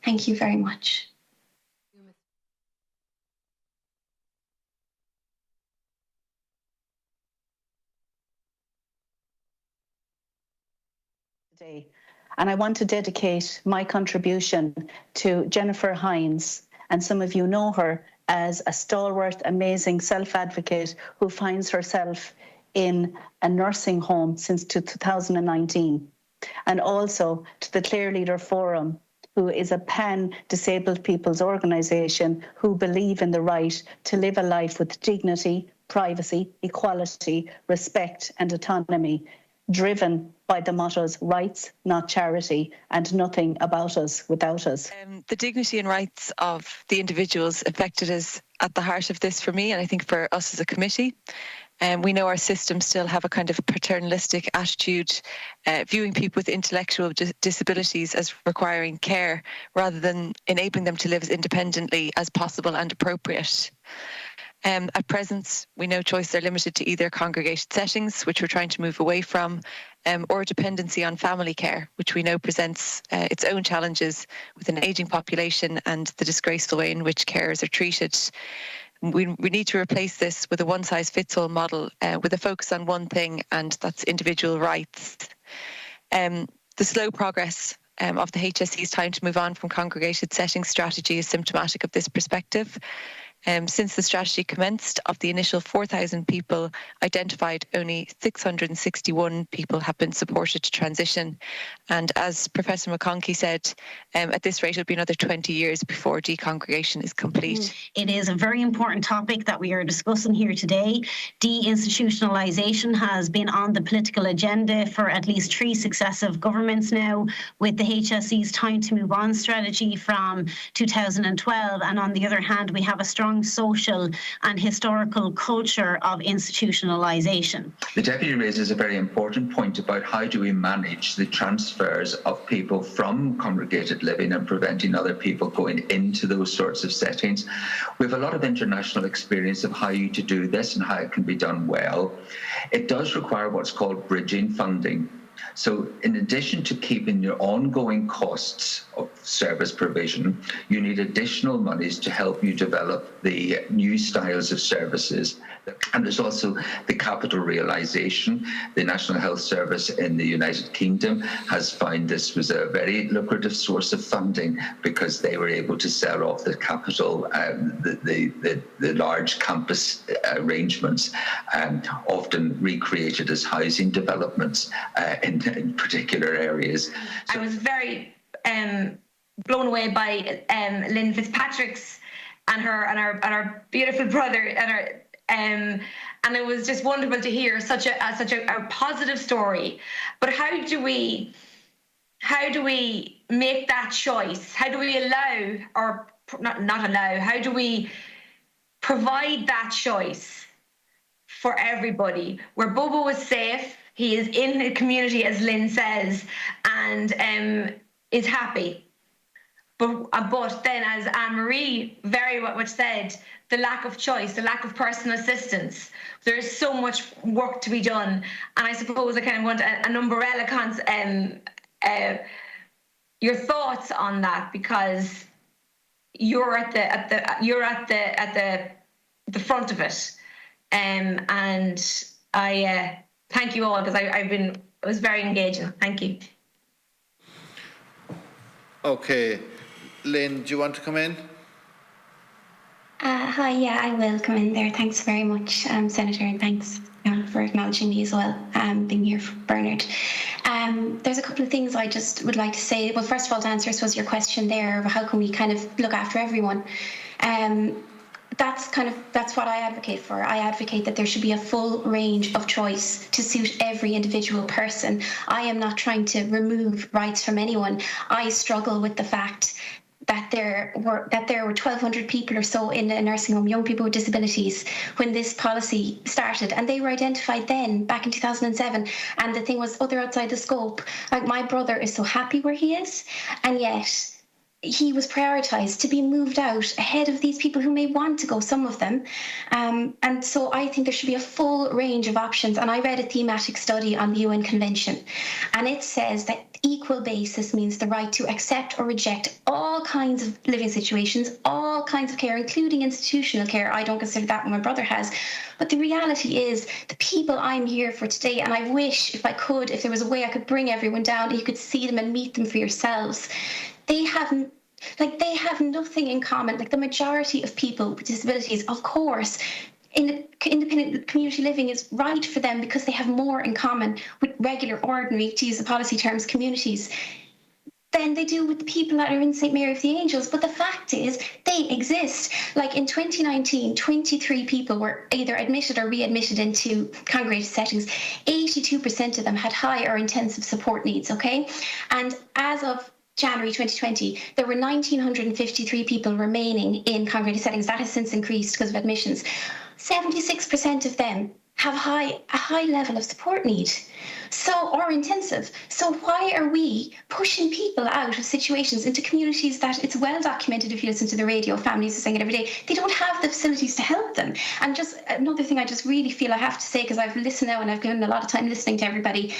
Thank you very much. Today, and I want to dedicate my contribution to Jennifer Hines, and some of you know her as a stalwart, amazing self-advocate who finds herself in a nursing home since 2019, and also to the Clear Leader Forum, who is a pan-disabled people's organisation who believe in the right to live a life with dignity, privacy, equality, respect and autonomy, driven by the mottos rights, not charity, and nothing about us without us. The dignity and rights of the individuals affected is at the heart of this for me, and I think for us as a committee. We know our systems still have a kind of paternalistic attitude, viewing people with intellectual disabilities as requiring care rather than enabling them to live as independently as possible and appropriate. At present, we know choices are limited to either congregated settings, which we're trying to move away from, or dependency on family care, which we know presents its own challenges with an ageing population and the disgraceful way in which carers are treated. We need to replace this with a one-size-fits-all model with a focus on one thing, and that's individual rights. The slow progress of the HSE's time to move on from congregated setting strategy is symptomatic of this perspective. Since the strategy commenced, of the initial 4,000 people identified, only 661 people have been supported to transition. And as Professor McConkie said, at this rate, it'll be another 20 years before decongregation is complete. It is a very important topic that we are discussing here today. Deinstitutionalisation has been on the political agenda for at least 3 successive governments now, with the HSE's Time to Move On strategy from 2012. And on the other hand, we have a strong social and historical culture of institutionalisation. The Deputy raises a very important point about how do we manage the transfers of people from congregated living and preventing other people going into those sorts of settings. We have a lot of international experience of how to do this and how it can be done well. It does require what's called bridging funding. So in addition to keeping your ongoing costs of service provision, you need additional monies to help you develop the new styles of services. And there's also the capital realisation. The National Health Service in the United Kingdom has found this was a very lucrative source of funding because they were able to sell off the capital, the large campus arrangements, often recreated as housing developments in particular areas. So I was very blown away by Lynn Fitzpatrick's and her beautiful brother and it was just wonderful to hear such a positive story. But how do we make that choice? How do we allow, or not allow? How do we provide that choice for everybody, where Bobo is safe? He is in the community, as Lynn says, and is happy. But then, as Anne-Marie very much said, the lack of choice, the lack of personal assistance. There is so much work to be done, and I suppose I kind of want an umbrella your thoughts on that, because you're at the front of it, and I thank you all, because it was very engaging. Thank you. Okay, Lynn, do you want to come in? Hi, yeah, I will come in there. Thanks very much, Senator, and thanks for acknowledging me as well, being here for Bernard. There's a couple of things I just would like to say. Well, first of all, to answer, I suppose, your question there, how can we kind of look after everyone? That's what I advocate for. I advocate that there should be a full range of choice to suit every individual person. I am not trying to remove rights from anyone. I struggle with the fact that there were 1,200 people or so in a nursing home, young people with disabilities, when this policy started, and they were identified then, back in 2007, and the thing was, they're outside the scope. Like, my brother is so happy where he is, and yet he was prioritised to be moved out ahead of these people who may want to go, some of them. And so I think there should be a full range of options. And I read a thematic study on the UN Convention, and it says that equal basis means the right to accept or reject all kinds of living situations, all kinds of care, including institutional care. I don't consider that what my brother has. But the reality is, the people I'm here for today, and I wish if I could, if there was a way I could bring everyone down and you could see them and meet them for yourselves, they have nothing in common. Like, the majority of people with disabilities, of course, independent community living is right for them because they have more in common with regular, ordinary, to use the policy terms, communities than they do with the people that are in St. Mary of the Angels. But the fact is, they exist. Like, in 2019, 23 people were either admitted or readmitted into congregated settings. 82% of them had high or intensive support needs, okay? And as of January 2020, there were 1,953 people remaining in congregated settings. That has since increased because of admissions. 76% of them have a high level of support need, or intensive. So why are we pushing people out of situations into communities that, it's well documented if you listen to the radio, families are saying it every day, they don't have the facilities to help them. And just another thing I just really feel I have to say, because I've listened now and I've given a lot of time listening to everybody,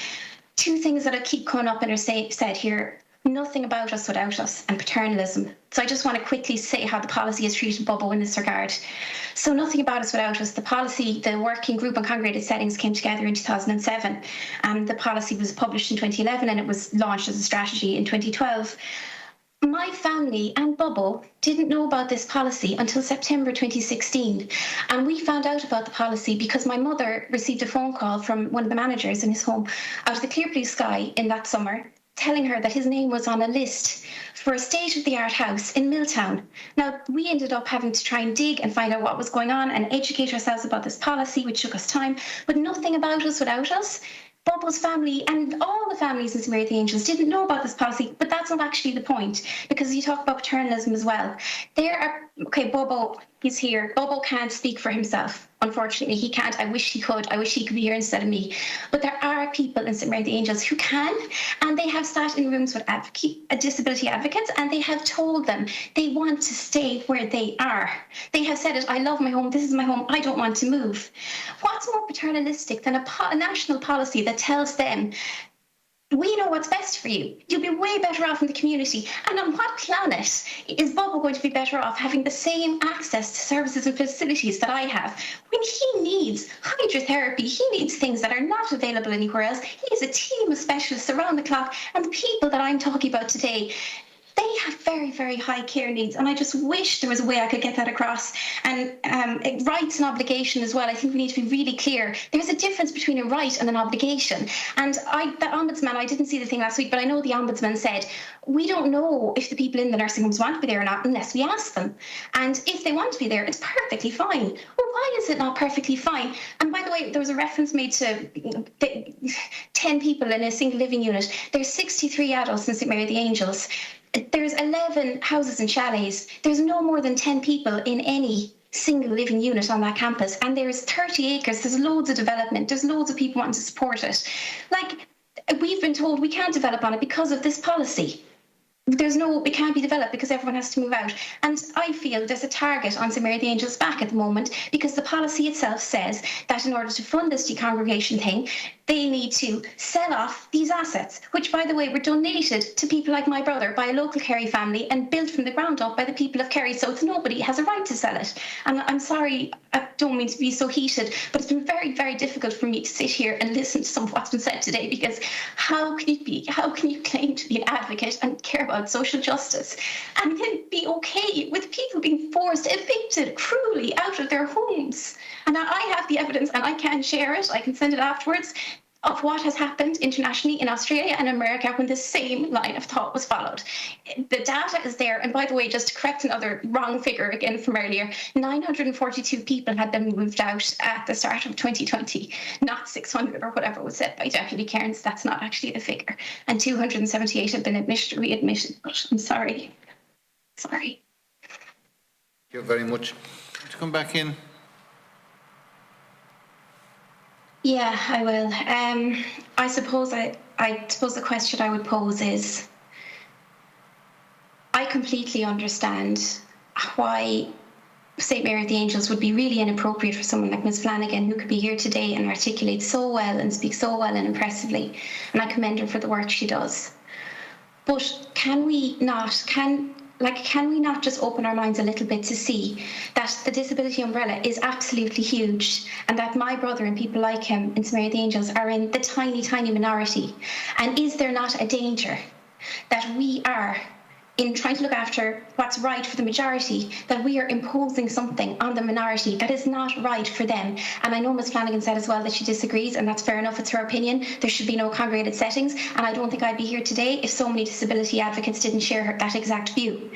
two things that I keep coming up and are said here: nothing about us without us, and paternalism. So I just want to quickly say how the policy has treated Bobo in this regard. So nothing about us without us. The policy, the working group on congregated settings came together in 2007. The policy was published in 2011 and it was launched as a strategy in 2012. My family and Bobo didn't know about this policy until September 2016. And we found out about the policy because my mother received a phone call from one of the managers in his home out of the clear blue sky in that summer, telling her that his name was on a list for a state-of-the-art house in Milltown. Now, we ended up having to try and dig and find out what was going on and educate ourselves about this policy, which took us time, but nothing about us without us. Bobo's family and all the families in St. Mary of the Angels didn't know about this policy, but that's not actually the point, because you talk about paternalism as well. Bobo, he's here. Bobo can't speak for himself. Unfortunately, he can't. I wish he could. I wish he could be here instead of me. But there are people in St. Mary of the Angels who can, and they have sat in rooms with disability advocates, and they have told them they want to stay where they are. They have said it: I love my home, this is my home, I don't want to move. What's more paternalistic than a national policy that tells them, we know what's best for you. You'll be way better off in the community. And on what planet is Bobo going to be better off having the same access to services and facilities that I have, when he needs hydrotherapy, he needs things that are not available anywhere else. He has a team of specialists around the clock, and the people that I'm talking about today, they have very, very high care needs, and I just wish there was a way I could get that across. And rights and obligation as well. I think we need to be really clear. There's a difference between a right and an obligation. And the Ombudsman, I didn't see the thing last week, but I know the Ombudsman said, we don't know if the people in the nursing homes want to be there or not unless we ask them. And if they want to be there, it's perfectly fine. Well, why is it not perfectly fine? And by the way, there was a reference made to 10 people in a single living unit. There's 63 adults in St. Mary of the Angels. There's 11 houses and chalets. There's no more than 10 people in any single living unit on that campus. And there's 30 acres. There's loads of development. There's loads of people wanting to support it. Like, we've been told we can't develop on it because of this policy. It can't be developed because everyone has to move out. And I feel there's a target on St. Mary of the Angels back at the moment, because the policy itself says that in order to fund this decongregation thing, they need to sell off these assets, which, by the way, were donated to people like my brother by a local Kerry family and built from the ground up by the people of Kerry. So nobody has a right to sell it. And I'm sorry, I don't mean to be so heated, but it's been very, very difficult for me to sit here and listen to some of what's been said today, because how can you claim to be an advocate and care about social justice and then be okay with people being forced, evicted cruelly out of their homes? And I have the evidence, and I can share it, I can send it afterwards, of what has happened internationally in Australia and America when the same line of thought was followed. The data is there. And by the way, just to correct another wrong figure again from earlier, 942 people had been moved out at the start of 2020, not 600 or whatever was said by Deputy Cairns. That's not actually the figure. And 278 have been admitted or readmitted. But I'm sorry. Sorry. Thank you very much. To come back in. Yeah, I will. I suppose the question I would pose is, I completely understand why St. Mary of the Angels would be really inappropriate for someone like Ms. Flanagan, who could be here today and articulate so well and speak so well and impressively. And I commend her for the work she does. But can we not just open our minds a little bit to see that the disability umbrella is absolutely huge, and that my brother and people like him in St. Mary of the Angels are in the tiny, tiny minority? And is there not a danger that we are, in trying to look after what's right for the majority, that we are imposing something on the minority that is not right for them? And I know Ms. Flanagan said as well that she disagrees, and that's fair enough, it's her opinion. There should be no congregated settings, and I don't think I'd be here today if so many disability advocates didn't share that exact view.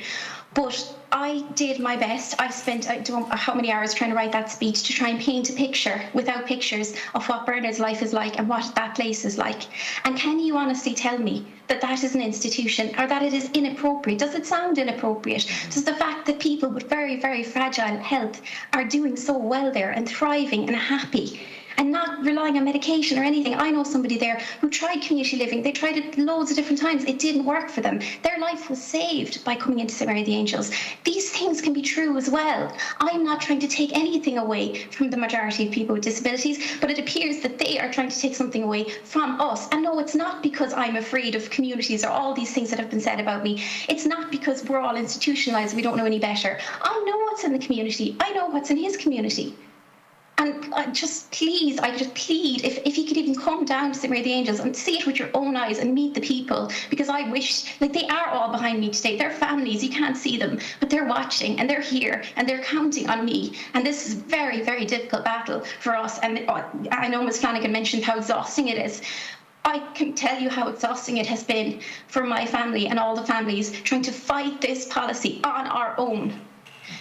But I did my best. I spent I don't know how many hours trying to write that speech to try and paint a picture without pictures of what Bernard's life is like and what that place is like. And can you honestly tell me that that is an institution, or that it is inappropriate? Does it sound inappropriate? Does the fact that people with very, very fragile health are doing so well there and thriving and happy and not relying on medication or anything? I know somebody there who tried community living. They tried it loads of different times. It didn't work for them. Their life was saved by coming into St. Mary of the Angels. These things can be true as well. I'm not trying to take anything away from the majority of people with disabilities, but it appears that they are trying to take something away from us. And no, it's not because I'm afraid of communities or all these things that have been said about me. It's not because we're all institutionalised, we don't know any better. I know what's in the community. I know what's in his community. And I just plead, if you could even come down to St. Mary of the Angels and see it with your own eyes and meet the people, because I wish, like, they are all behind me today. They're families, you can't see them, but they're watching and they're here and they're counting on me. And this is a very, very difficult battle for us. And I know Ms. Flanagan mentioned how exhausting it is. I can tell you how exhausting it has been for my family and all the families trying to fight this policy on our own,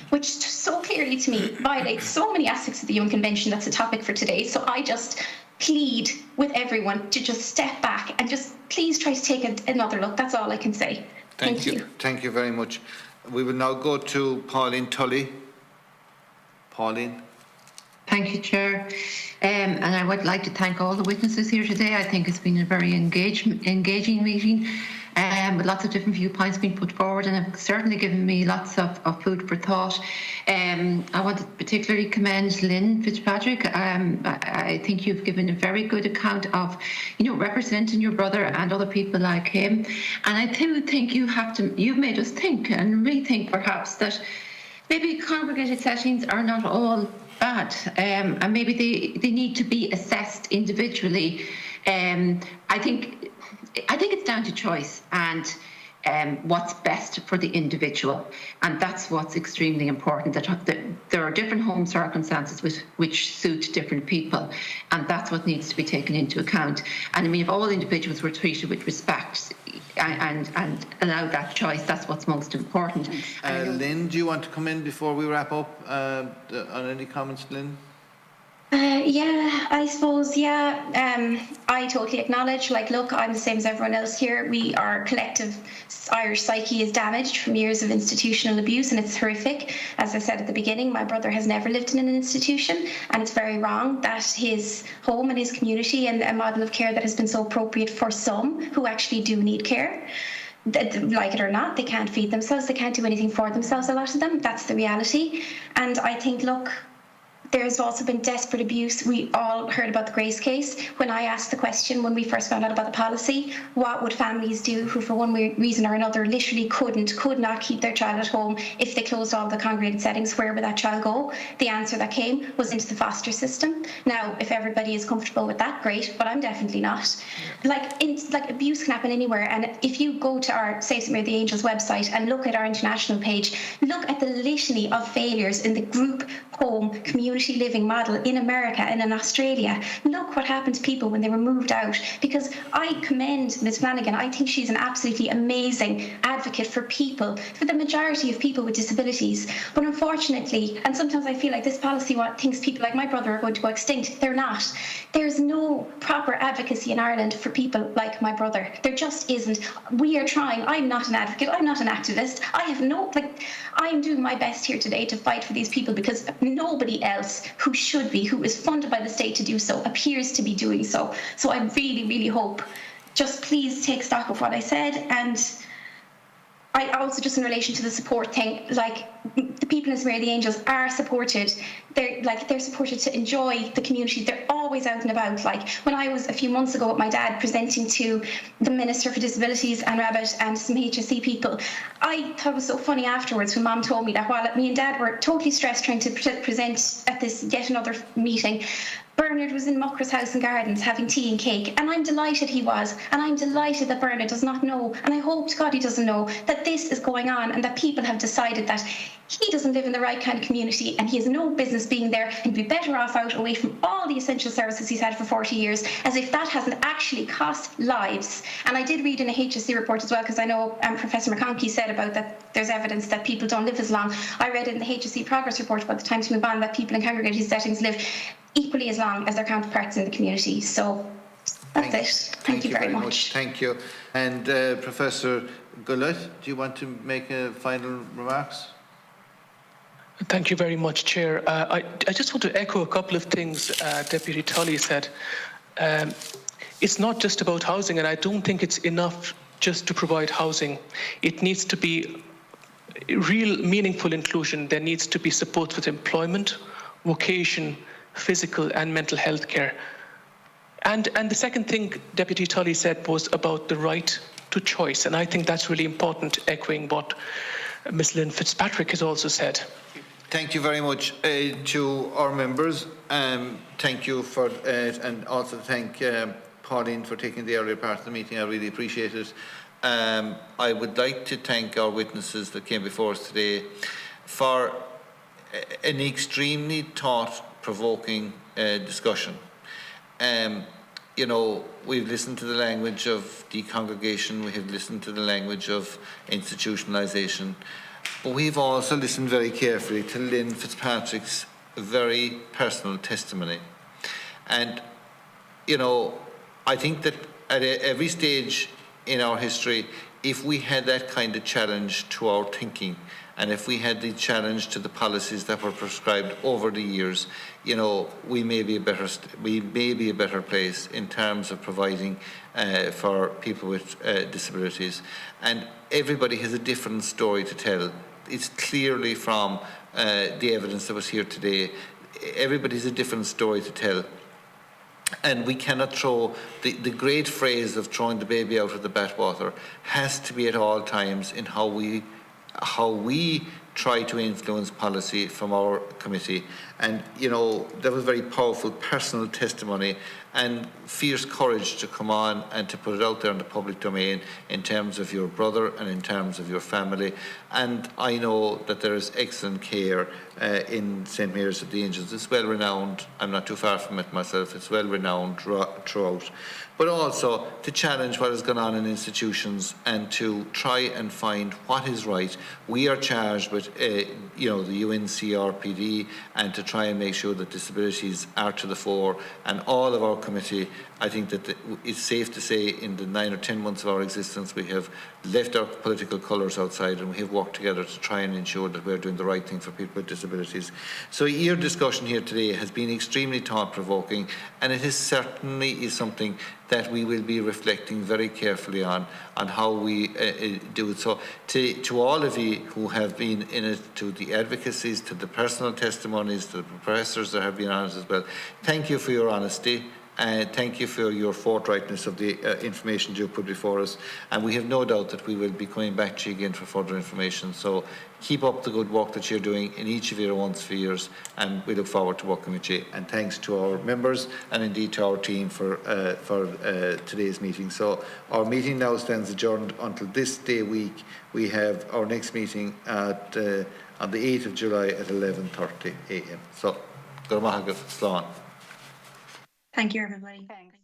which so clearly to me violates so many aspects of the UN Convention. That's a topic for today. So I just plead with everyone to just step back and just please try to take another look. That's all I can say. Thank you. Thank you very much. We will now go to Pauline Tully. Pauline. Thank you, Chair. And I would like to thank all the witnesses here today. I think it's been a very engaging meeting, with lots of different viewpoints being put forward, and have certainly given me lots of food for thought. I want to particularly commend Lynn Fitzpatrick. I think you've given a very good account of, representing your brother and other people like him. And I do think you've made us think and rethink perhaps that maybe congregated settings are not all bad, and maybe they need to be assessed individually. I think it's down to choice and what's best for the individual, and that's what's extremely important. That there are different home circumstances which suit different people, and that's what needs to be taken into account. And I mean, if all individuals were treated with respect and allow that choice, that's what's most important. Lynn, do you want to come in before we wrap up on any comments, Lynn? I suppose, I totally acknowledge, look, I'm the same as everyone else here. Our collective Irish psyche is damaged from years of institutional abuse, and it's horrific. As I said at the beginning, my brother has never lived in an institution, and it's very wrong that his home and his community and a model of care that has been so appropriate for some who actually do need care, like it or not, they can't feed themselves, they can't do anything for themselves, a lot of them. That's the reality. And I think, look, there's also been desperate abuse. We all heard about the Grace case. When I asked the question, when we first found out about the policy, what would families do who for one reason or another literally could not keep their child at home if they closed all the congregated settings, where would that child go? The answer that came was into the foster system. Now, if everybody is comfortable with that, great, but I'm definitely not. Abuse can happen anywhere, and if you go to our Save St. Mary of the Angels website and look at our international page, look at the litany of failures in the group home community living model in America and in Australia. Look what happened to people when they were moved out. Because I commend Ms. Flanagan. I think she's an absolutely amazing advocate for people, for the majority of people with disabilities. But unfortunately, and sometimes I feel like this policy thinks people like my brother are going to go extinct. They're not. There's no proper advocacy in Ireland for people like my brother. There just isn't. We are trying. I'm not an advocate. I'm not an activist. I'm doing my best here today to fight for these people, because nobody else who is funded by the state to do so, appears to be doing so. So I really, really hope, just please take stock of what I said, and I also, just in relation to the support thing, like the people in Smear the Angels are supported. They're supported to enjoy the community. They're always out and about. Like when I was a few months ago with my dad presenting to the Minister for Disabilities, Anne Rabbitte, and some HSE people, I thought it was so funny afterwards when Mum told me that while me and Dad were totally stressed trying to present at this yet another meeting, Bernard was in Mucker's House and Gardens having tea and cake, and I'm delighted he was, and I'm delighted that Bernard does not know, and I hope to God he doesn't know, that this is going on and that people have decided that he doesn't live in the right kind of community and he has no business being there and be better off out away from all the essential services he's had for 40 years, as if that hasn't actually cost lives. And I did read in a HSE report as well, because I know Professor McConkie said about that there's evidence that people don't live as long. I read in the HSE progress report about the time to move on that people in congregated settings live equally as long as their counterparts in the community. So that's it. Thank you very much. Thank you. And Professor Gullett, do you want to make final remarks? Thank you very much, Chair. I just want to echo a couple of things Deputy Tully said. It's not just about housing, and I don't think it's enough just to provide housing. It needs to be real meaningful inclusion. There needs to be support with employment, vocation, physical and mental health care. And the second thing Deputy Tully said was about the right to choice, and I think that's really important, echoing what Ms. Lynn Fitzpatrick has also said. Thank you very much to our members. Thank you for and also thank Pauline for taking the earlier part of the meeting. I really appreciate it. I would like to thank our witnesses that came before us today for an extremely thought-provoking discussion. You know, we've listened to the language of decongregation, we have listened to the language of institutionalisation, but we've also listened very carefully to Lynn Fitzpatrick's very personal testimony. And, you know, I think that at every stage in our history, if we had that kind of challenge to our thinking, and if we had the challenge to the policies that were prescribed over the years, you know, we may be a better place in terms of providing for people with disabilities. And everybody has a different story to tell. It's clearly from the evidence that was here today. Everybody has a different story to tell. And we cannot throw, the great phrase of throwing the baby out with the bathwater has to be at all times in how we try to influence policy from our committee. And, you know, that was very powerful personal testimony and fierce courage to come on and to put it out there in the public domain in terms of your brother and in terms of your family. And I know that there is excellent care in St. Mary's of the Angels. It's well renowned. I'm not too far from it myself. It's well renowned throughout. But also to challenge what has gone on in institutions and to try and find what is right. We are charged with, you know, the UNCRPD, and to try and make sure that disabilities are to the fore. And all of our committee, I think that it's safe to say in the 9 or 10 months of our existence, we have left our political colours outside and we have worked together to try and ensure that we're doing the right thing for people with disabilities. So your discussion here today has been extremely thought-provoking, and it is certainly something that we will be reflecting very carefully on how we do it. So to all of you who have been in it, to the advocacies, to the personal testimonies, to the professors that have been on it as well, thank you for your honesty. Thank you for your forthrightness of the information you put before us, and we have no doubt that we will be coming back to you again for further information. So keep up the good work that you're doing in each of your own spheres, and we look forward to working with you. And thanks to our members and indeed to our team for today's meeting. So our meeting now stands adjourned until this day week. We have our next meeting at on the 8th of July at 11:30 a.m. So, Gormahagaf, Slán. Thank you, everybody. Thanks.